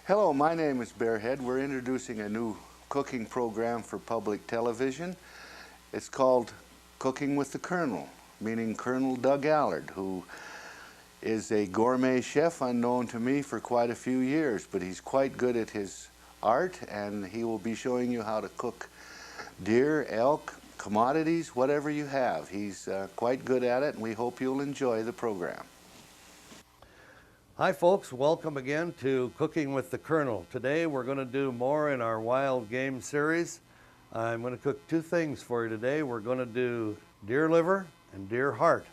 Hello, my name is Bearhead. We're introducing a new cooking program for public television. It's called Cooking with the Colonel, meaning Colonel Doug Allard, who is a gourmet chef unknown to me for quite a few years, but he's quite good at his art, and he will be showing you how to cook deer, elk, commodities, whatever you have. He's quite good at it, and we hope you'll enjoy the program. Hi folks, welcome again to Cooking with the Colonel. Today we're going to do more in our wild game series. I'm going to cook two things for you today. We're going to do deer liver and deer heart.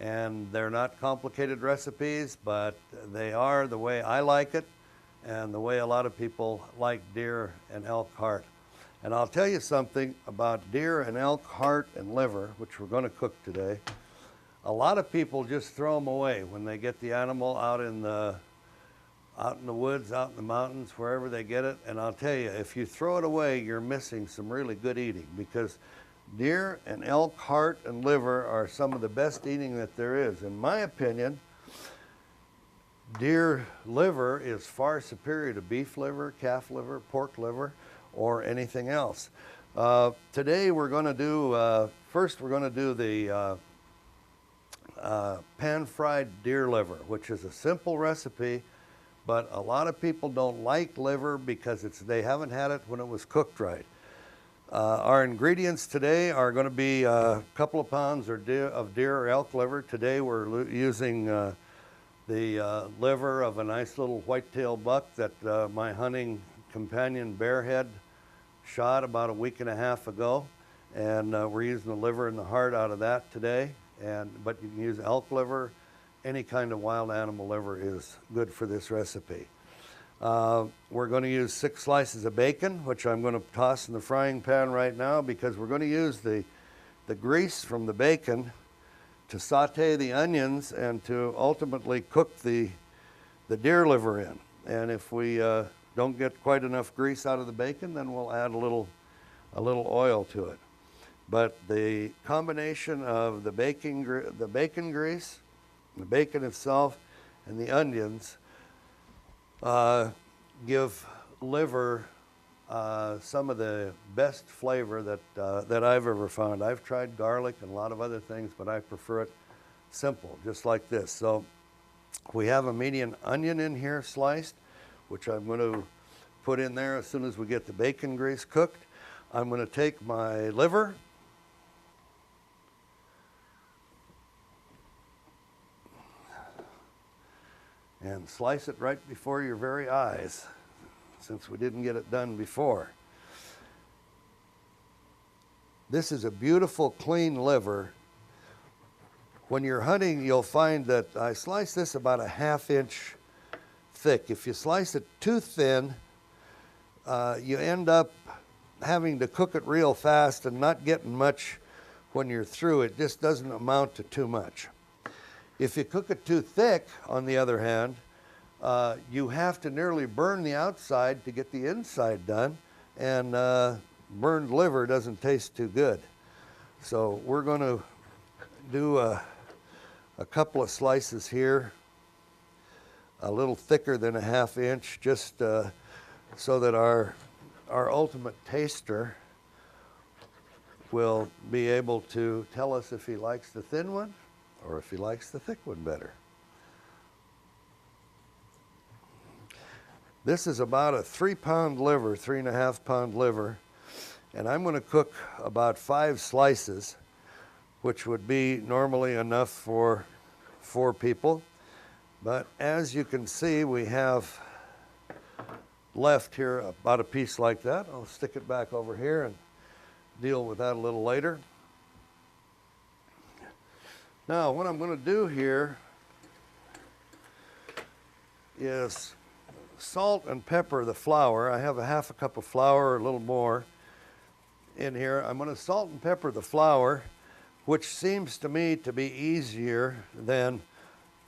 And they're not complicated recipes, but they are the way I like it and the way a lot of people like deer and elk heart. And I'll tell you something about deer and elk heart and liver, which we're going to cook today. A lot of people just throw them away when they get the animal out in the woods, out in the mountains, wherever they get it. And I'll tell you, if you throw it away, you're missing some really good eating, because deer and elk heart and liver are some of the best eating that there is. In my opinion, deer liver is far superior to beef liver, calf liver, pork liver, or anything else. Today we're going to do, first we're going to do the pan-fried deer liver, which is a simple recipe, but a lot of people don't like liver because they haven't had it when it was cooked right. Our ingredients today are going to be a couple of pounds of deer or elk liver. Today we're using the liver of a nice little whitetail buck that my hunting companion Bearhead shot about a week and a half ago, and we're using the liver and the heart out of that today. But you can use elk liver. Any kind of wild animal liver is good for this recipe. We're going to use 6 slices of bacon, which I'm going to toss in the frying pan right now, because we're going to use the grease from the bacon to saute the onions and to ultimately cook the deer liver in. And if we don't get quite enough grease out of the bacon, then we'll add a little oil to it. But the combination of the bacon grease, the bacon itself, and the onions give liver some of the best flavor that I've ever found. I've tried garlic and a lot of other things, but I prefer it simple, just like this. So we have a medium onion in here sliced, which I'm going to put in there as soon as we get the bacon grease cooked. I'm going to take my liver, and slice it right before your very eyes, since we didn't get it done before. This is a beautiful, clean liver. When you're hunting, you'll find that I slice this about a 1/2 inch thick. If you slice it too thin, you end up having to cook it real fast and not getting much when you're through. It just doesn't amount to too much. If you cook it too thick, on the other hand, you have to nearly burn the outside to get the inside done, and burned liver doesn't taste too good. So we're going to do a couple of slices here, a little thicker than a 1/2 inch, just so that our ultimate taster will be able to tell us if he likes the thin one or if he likes the thick one better. This is about a 3-pound liver, 3.5-pound liver, and I'm going to cook about 5 slices, which would be normally enough for 4 people. But as you can see, we have left here about a piece like that. I'll stick it back over here and deal with that a little later. Now, what I'm going to do here is salt and pepper the flour. I have a 1/2 cup of flour, or a little more, in here. I'm going to salt and pepper the flour, which seems to me to be easier than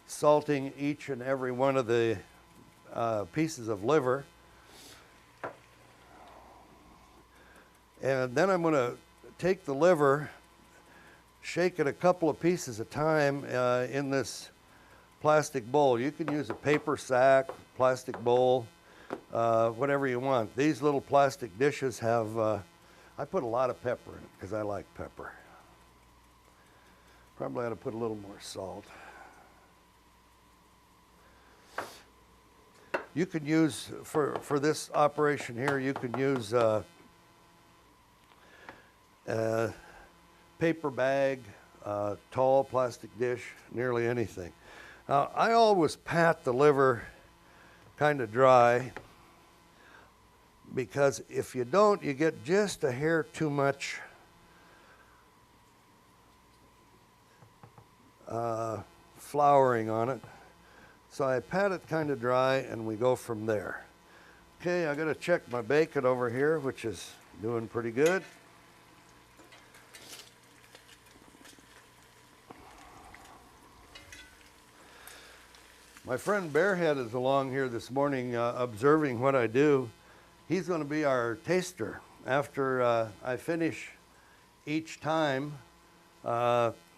salting each and every one of the pieces of liver. And then I'm going to take the liver, shake it a couple of pieces at a time in this plastic bowl. You can use a paper sack, plastic bowl, whatever you want. These little plastic dishes have, I put a lot of pepper in it because I like pepper. Probably ought to put a little more salt. You could use, for this operation here, you could use paper bag, tall plastic dish, nearly anything. Now, I always pat the liver kind of dry, because if you don't, you get just a hair too much flouring on it. So I pat it kind of dry and we go from there. Okay, I gotta check my bacon over here, which is doing pretty good. My friend Bearhead is along here this morning observing what I do. He's going to be our taster. After I finish each time,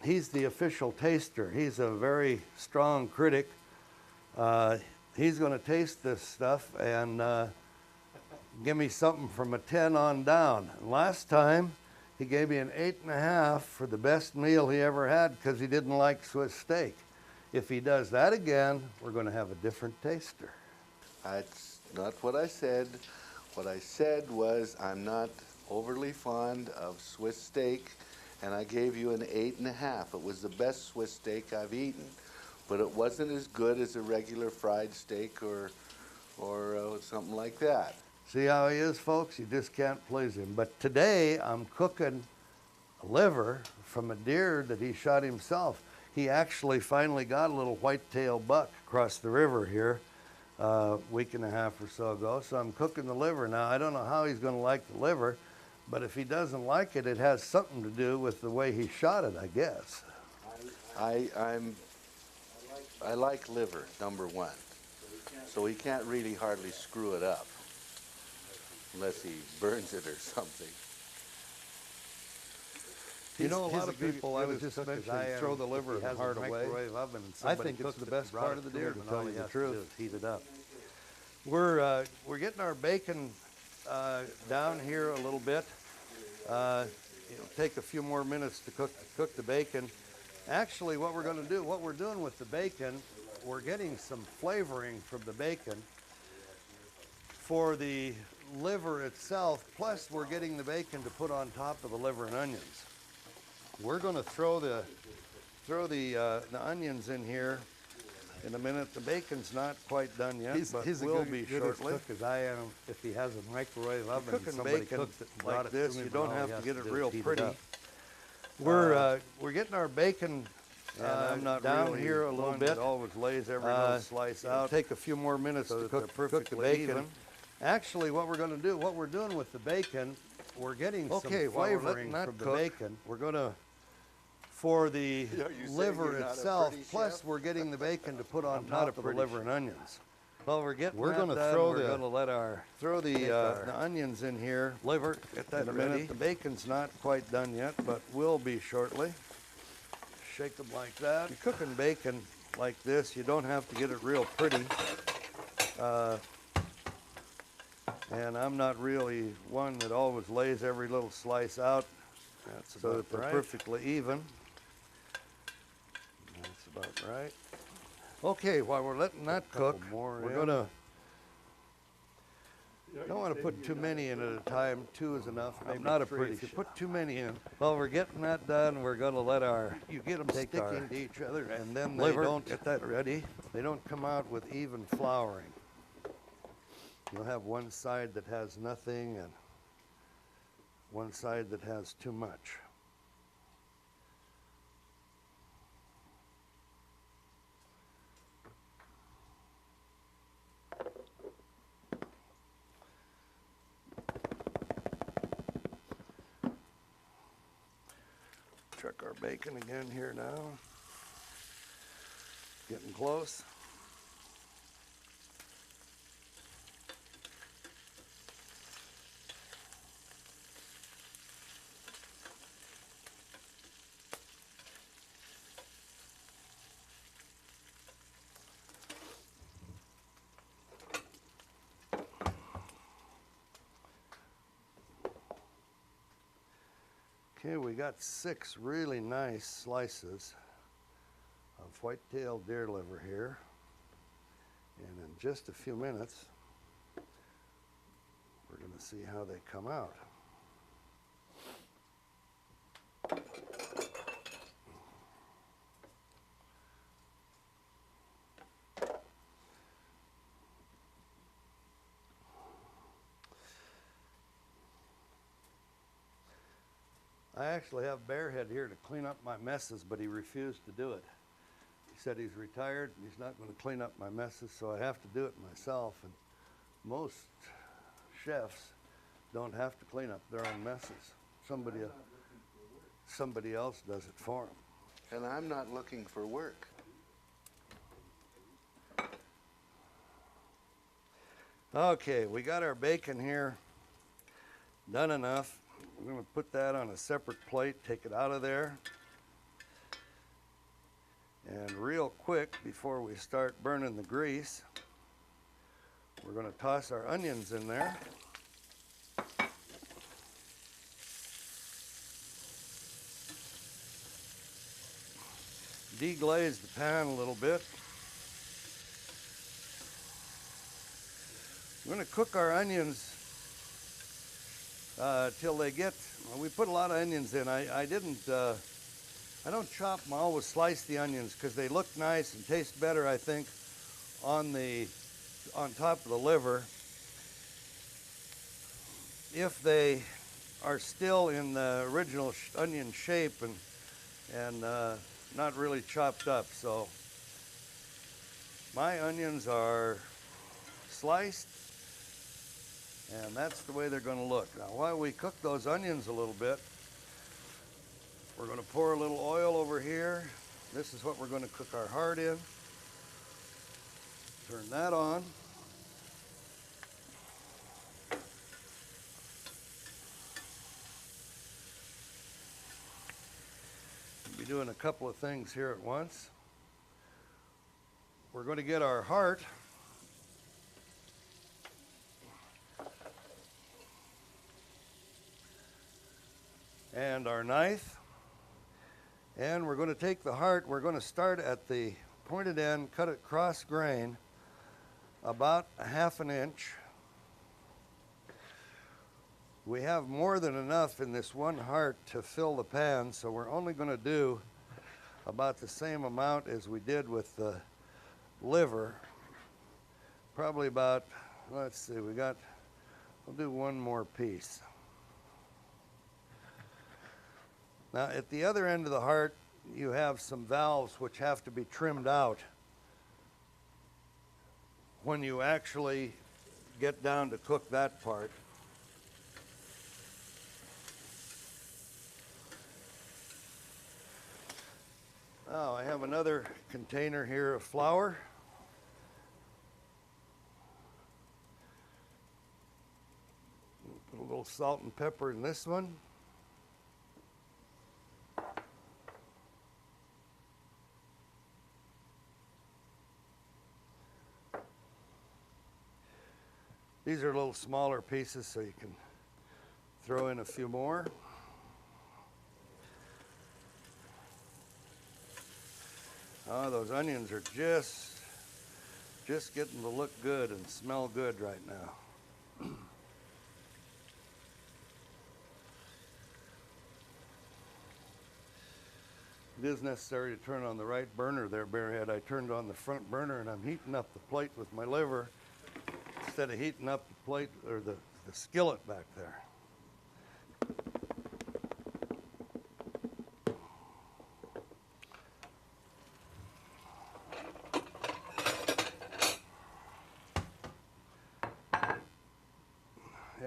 he's the official taster. He's a very strong critic. He's going to taste this stuff and give me something from a 10 on down. And last time, he gave me an 8.5 for the best meal he ever had because he didn't like Swiss steak. If he does that again, we're going to have a different taster. That's not what I said. What I said was I'm not overly fond of Swiss steak, and I gave you an 8.5. It was the best Swiss steak I've eaten, but it wasn't as good as a regular fried steak or something like that. See how he is, folks? You just can't please him. But today I'm cooking a liver from a deer that he shot himself. He actually finally got a little white-tailed buck across the river here a week and a half or so ago. So I'm cooking the liver. Now, I don't know how he's going to like the liver, but if he doesn't like it, it has something to do with the way he shot it, I guess. I like liver, number one. So he can't really hardly screw it up unless he burns it or something. You know, a lot of people, I was just mentioning, throw the liver in the heart away. I think it's the best part of the deer, to tell you the truth. Heat it up. We're getting our bacon down here a little bit. It'll take a few more minutes to cook the bacon. Actually, what we're going to do, what we're doing with the bacon, we're getting some flavoring from the bacon for the liver itself, plus we're getting the bacon to put on top of the liver and onions. We're going to throw the onions in here in a minute. The bacon's not quite done yet, but will be shortly. Cook as I am. If he has a microwave oven, Cooking bacon like this, you don't have to get it real pretty. It We're getting our bacon down here a little bit. It always lays every little slice out. Take a few more minutes to cook the bacon. Actually, what we're going to do, what we're doing with the bacon, we're getting some flavoring from the bacon. We're going to, for the liver itself, plus we're getting the bacon to put on top of the liver and onions. Well, we're going to throw the onions in here. Liver, get that in a minute. The bacon's not quite done yet, but will be shortly. Shake them like that. You're cooking bacon like this. You don't have to get it real pretty. And I'm not really one that always lays every little slice out. That's so that they're perfectly even. That's about right. Okay, while we're letting that cook, we're gonna, don't want to put too many in at a time. 2 is enough. I'm not a pretty. If you put too many in, well, we're getting that done. We're gonna let you get them sticking to each other, and then they don't get that ready. They don't come out with even flouring. You'll have one side that has nothing and one side that has too much. Check our bacon again here now. Getting close. Okay, we got 6 really nice slices of white-tailed deer liver here. And in just a few minutes, we're going to see how they come out. I actually have Bearhead here to clean up my messes, but he refused to do it. He said he's retired and he's not going to clean up my messes, so I have to do it myself. And most chefs don't have to clean up their own messes. Somebody else does it for them. And I'm not looking for work. Okay, we got our bacon here done enough. We're going to put that on a separate plate, take it out of there. And real quick, before we start burning the grease, we're going to toss our onions in there. Deglaze the pan a little bit. We're going to cook our onions till they get, well, we put a lot of onions in. I don't chop them, I always slice the onions because they look nice and taste better, I think, on top of the liver. If they are still in the original onion shape and not really chopped up. So my onions are sliced, and that's the way they're going to look. Now, while we cook those onions a little bit, we're going to pour a little oil over here. This is what we're going to cook our heart in. Turn that on. We'll be doing a couple of things here at once. We're going to get our heart and our knife, and we're going to take the heart, we're going to start at the pointed end, cut it cross grain about 1/2 inch. We have more than enough in this one heart to fill the pan, so we're only going to do about the same amount as we did with the liver. Probably about, let's see, we'll do one more piece. Now, at the other end of the heart, you have some valves which have to be trimmed out when you actually get down to cook that part. Now, I have another container here of flour. Put a little salt and pepper in this one. These are a little smaller pieces, so you can throw in a few more. Oh, those onions are just getting to look good and smell good right now. It is necessary to turn on the right burner there, Bearhead. I turned on the front burner and I'm heating up the plate with my liver instead of heating up the plate or the skillet back there.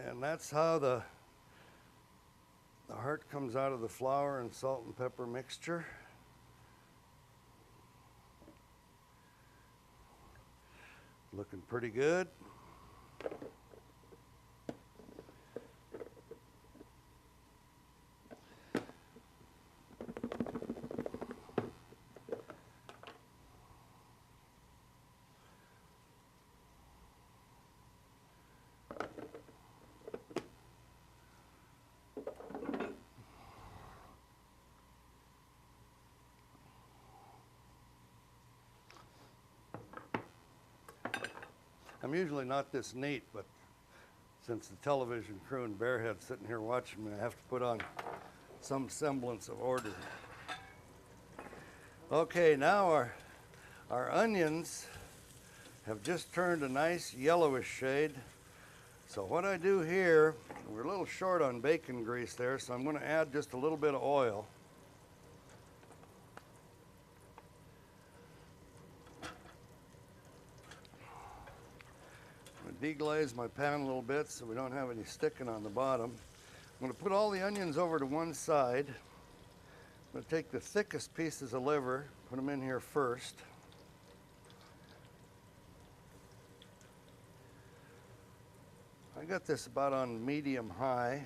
And that's how the heart comes out of the flour and salt and pepper mixture. Looking pretty good. I'm usually not this neat, but since the television crew and Bearhead's sitting here watching me, I have to put on some semblance of order. Okay, now our onions have just turned a nice yellowish shade. So what I do here, we're a little short on bacon grease there, so I'm going to add just a little bit of oil. Deglaze my pan a little bit so we don't have any sticking on the bottom. I'm going to put all the onions over to one side. I'm going to take the thickest pieces of liver, put them in here first. I got this about on medium high.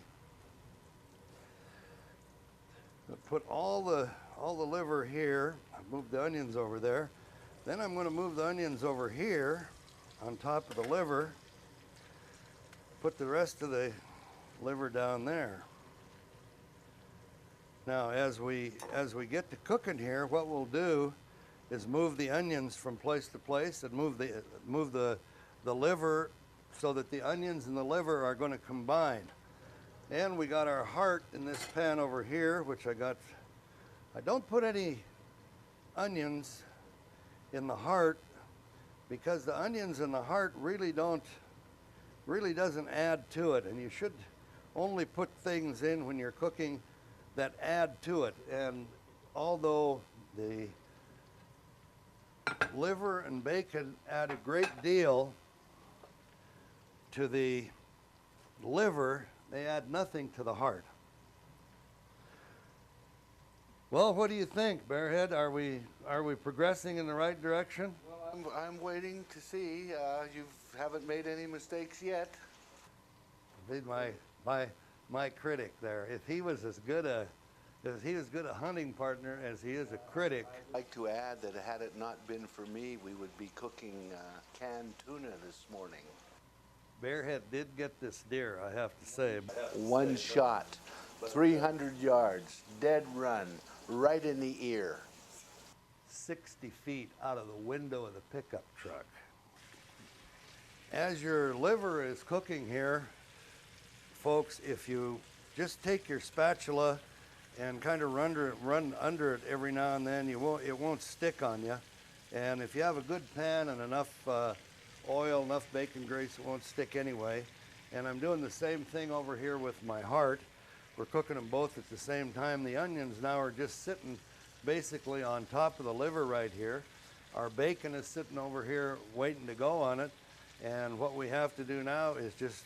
I'll put all the liver here. I moved the onions over there. Then I'm going to move the onions over here on top of the liver. Put the rest of the liver down there. Now, as we get to cooking here, what we'll do is move the onions from place to place and move the liver so that the onions and the liver are going to combine. And we got our heart in this pan over here, which I don't put any onions in the heart because the onions in the heart really doesn't add to it, and you should only put things in when you're cooking that add to it. And although the liver and bacon add a great deal to the liver, they add nothing to the heart. Well, what do you think, Bearhead? Are we progressing in the right direction? Well, I'm waiting to see. You haven't made any mistakes yet. Be my critic there. If he was as good a hunting partner as he is a critic. I'd like to add that had it not been for me, we would be cooking canned tuna this morning. Bearhead did get this deer, I have to say. One shot, 300 yards, dead run, right in the ear. 60 feet out of the window of the pickup truck. As your liver is cooking here, folks, if you just take your spatula and kind of run under it every now and then, it won't stick on you. And if you have a good pan and enough oil, enough bacon grease, it won't stick anyway. And I'm doing the same thing over here with my heart. We're cooking them both at the same time. The onions now are just sitting basically on top of the liver right here. Our bacon is sitting over here waiting to go on it. And what we have to do now is just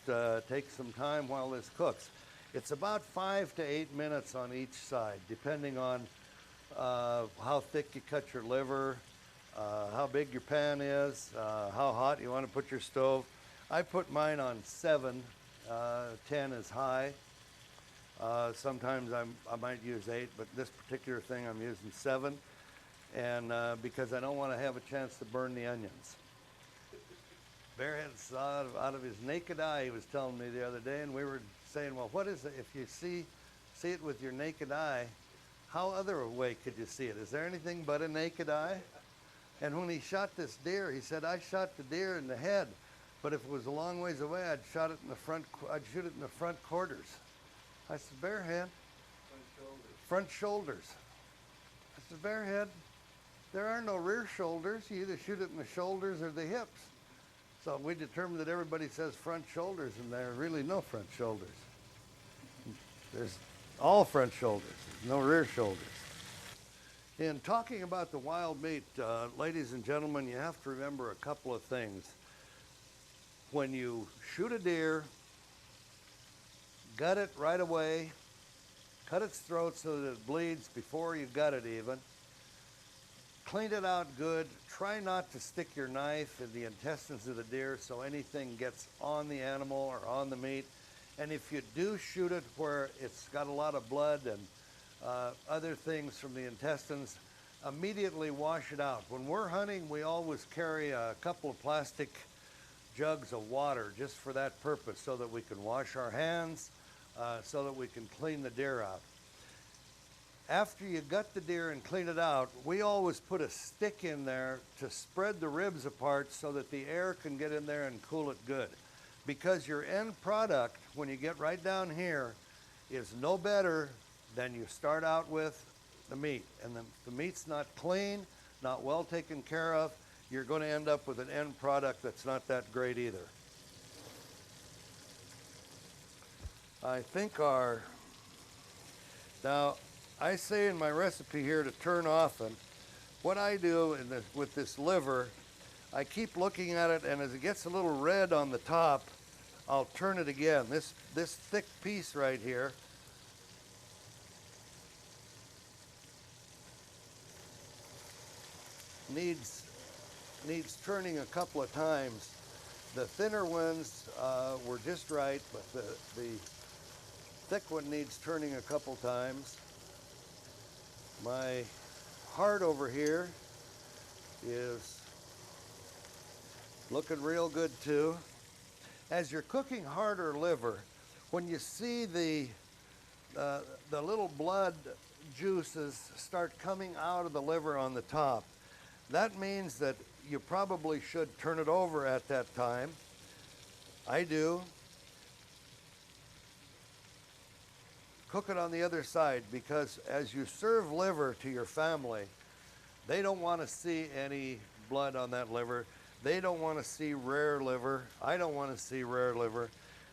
take some time while this cooks. It's about 5 to 8 minutes on each side, depending on how thick you cut your liver, how big your pan is, how hot you want to put your stove. I put mine on 7, 10 is high. Sometimes I might use 8, but this particular thing I'm using 7, and because I don't want to have a chance to burn the onions. Bearhead saw out of his naked eye, he was telling me the other day, and we were saying, well, what is it? If you see it with your naked eye, how other way could you see it? Is there anything but a naked eye? And when he shot this deer, he said, I shot the deer in the head, but if it was a long ways away, I'd shoot it in the front quarters. I said, Bearhead, front shoulders. I said, Bearhead, there are no rear shoulders. You either shoot it in the shoulders or the hips. So we determined that everybody says front shoulders, and there are really no front shoulders. There's all front shoulders, no rear shoulders. In talking about the wild meat, ladies and gentlemen, you have to remember a couple of things. When you shoot a deer, gut it right away, cut its throat so that it bleeds before you gut it even. Clean it out good. Try not to stick your knife in the intestines of the deer so anything gets on the animal or on the meat. And if you do shoot it where it's got a lot of blood and other things from the intestines, immediately wash it out. When we're hunting, we always carry a couple of plastic jugs of water just for that purpose, so that we can wash our hands, so that we can clean the deer out. after you gut the deer and clean it out, we always put a stick in there to spread the ribs apart so that the air can get in there and cool it good. Because your end product, when you get right down here, is no better than you start out with the meat. And the meat's not clean, not well taken care of, you're going to end up with an end product that's not that great either. I think now I say in my recipe here to turn often. What I do with this liver, I keep looking at it, and as it gets a little red on the top, I'll turn it again. This thick piece right here needs turning a couple of times. The thinner ones were just right, but the thick one needs turning a couple times. My heart over here is looking real good too. As you're cooking heart or liver, when you see the little blood juices start coming out of the liver on the top, that means that you probably should turn it over at that time. I do. Cook it on the other side, because as you serve liver to your family, they don't want to see any blood on that liver. They don't want to see rare liver. I don't want to see rare liver.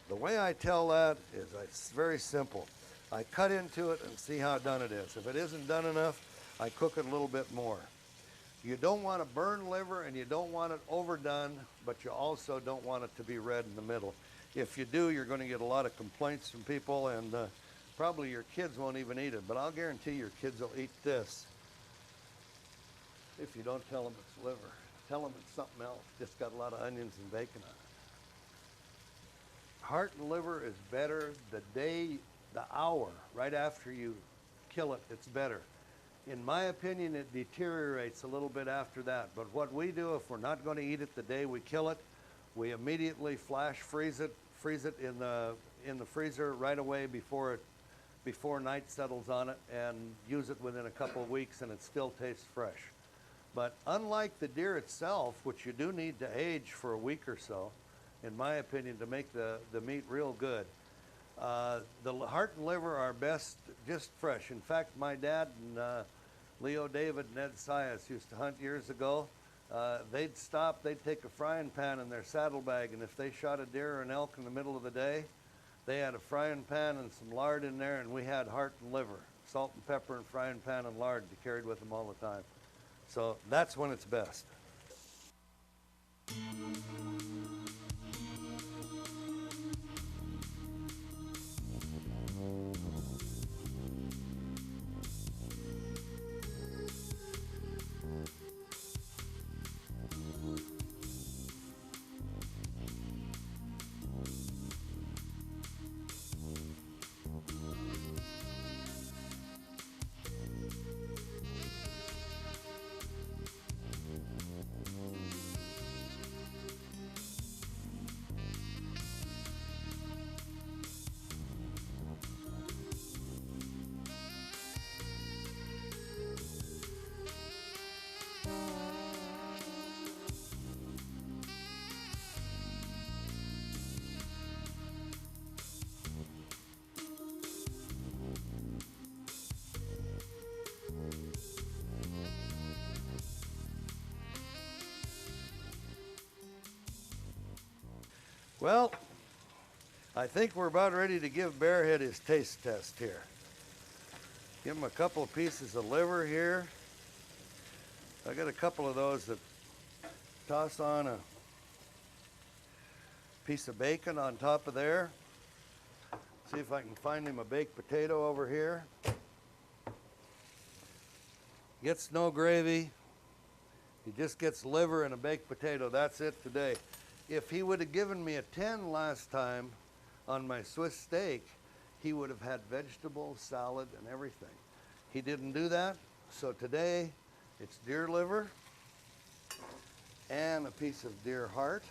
The way I tell that is it's very simple. I cut into it and see how done it is. If it isn't done enough, I cook it a little bit more. You don't want to burn liver, and you don't want it overdone, but you also don't want it to be red in the middle. If you do, you're going to get a lot of complaints from people, and probably your kids won't even eat it, but I'll guarantee your kids will eat this if you don't tell them it's liver. Tell them it's something else, just got a lot of onions and bacon on it. Heart and liver is better the hour right after you kill it, it's better. In my opinion, it deteriorates a little bit after that, but what we do, if we're not going to eat it the day we kill it, we immediately flash freeze it in the freezer right away before night settles on it, and use it within a couple of weeks, and it still tastes fresh. But unlike the deer itself, which you do need to age for a week or so, in my opinion, to make the meat real good, the heart and liver are best just fresh. In fact, my dad and Leo David and Ed Sias used to hunt years ago. They'd stop, they'd take a frying pan in their saddlebag, and if they shot a deer or an elk in the middle of the day, they had a frying pan and some lard in there, and we had heart and liver, salt and pepper and frying pan and lard. They carried with them all the time. So that's when it's best. Well, I think we're about ready to give Bearhead his taste test here. Give him a couple of pieces of liver here. I got a couple of those that toss on a piece of bacon on top of there. See if I can find him a baked potato over here. Gets no gravy. He just gets liver and a baked potato. That's it today. If he would have given me a 10 last time on my Swiss steak, he would have had vegetables, salad, and everything. He didn't do that, so today it's deer liver and a piece of deer heart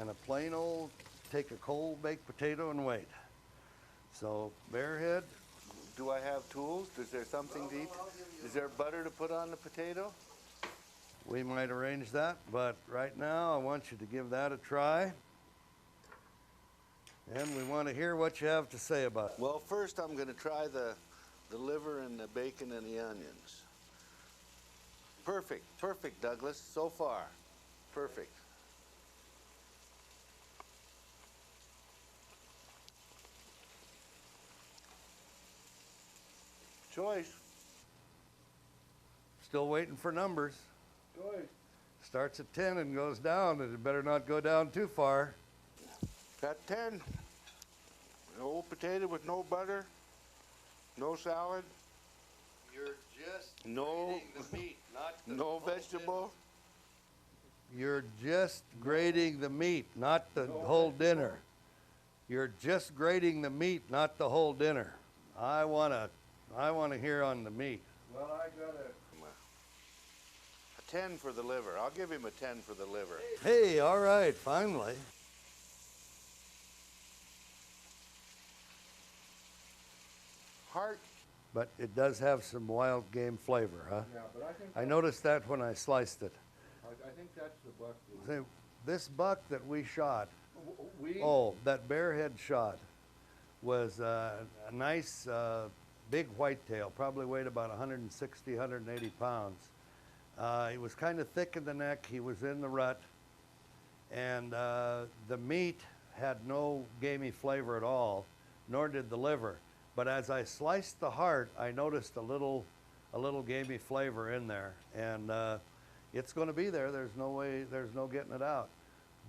and a plain old, take a cold baked potato and wait. So Bearhead, Do I have tools? Is there something to eat? Is there butter to put on the potato? We might arrange that, but right now I want you to give that a try. And we want to hear what you have to say about it. Well, first I'm going to try the liver and the bacon and the onions. Perfect, perfect, Douglas, so far. Perfect. Choice. Still waiting for numbers. Choice. Starts at 10 and goes down, and it better not go down too far. At 10, an old potato with no butter, no salad. You're just No, grading the meat, not the no whole vegetable. dinner. You're just grading the meat, not the whole dinner. You're just grading the meat, not the whole dinner. I wanna hear on the meat. Well, I got a 10 for the liver. I'll give him a 10 for the liver. Hey, all right, finally. Heart. But it does have some wild game flavor, huh? Yeah, but I think I noticed that when I sliced it. I think that's the buck. See, this buck that we shot, We that Bearhead shot, was a nice big whitetail, probably weighed about 160, 180 pounds. He was kind of thick in the neck, he was in the rut, and the meat had no gamey flavor at all, nor did the liver. But as I sliced the heart, I noticed a little gamey flavor in there, and it's going to be there. There's no getting it out.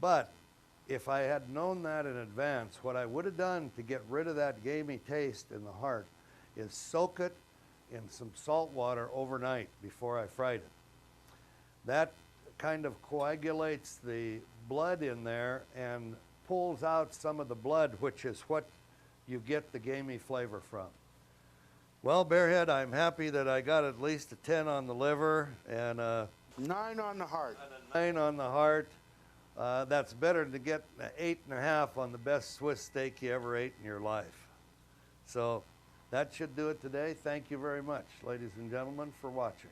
But if I had known that in advance, what I would have done to get rid of that gamey taste in the heart is soak it in some salt water overnight before I fried it. That kind of coagulates the blood in there and pulls out some of the blood, which is what you get the gamey flavor from. Well, Bearhead, I'm happy that I got at least a 10 on the liver and 9 on the heart. a 9 on the heart. That's better than to get an 8.5 on the best Swiss steak you ever ate in your life. So that should do it today. Thank you very much, ladies and gentlemen, for watching.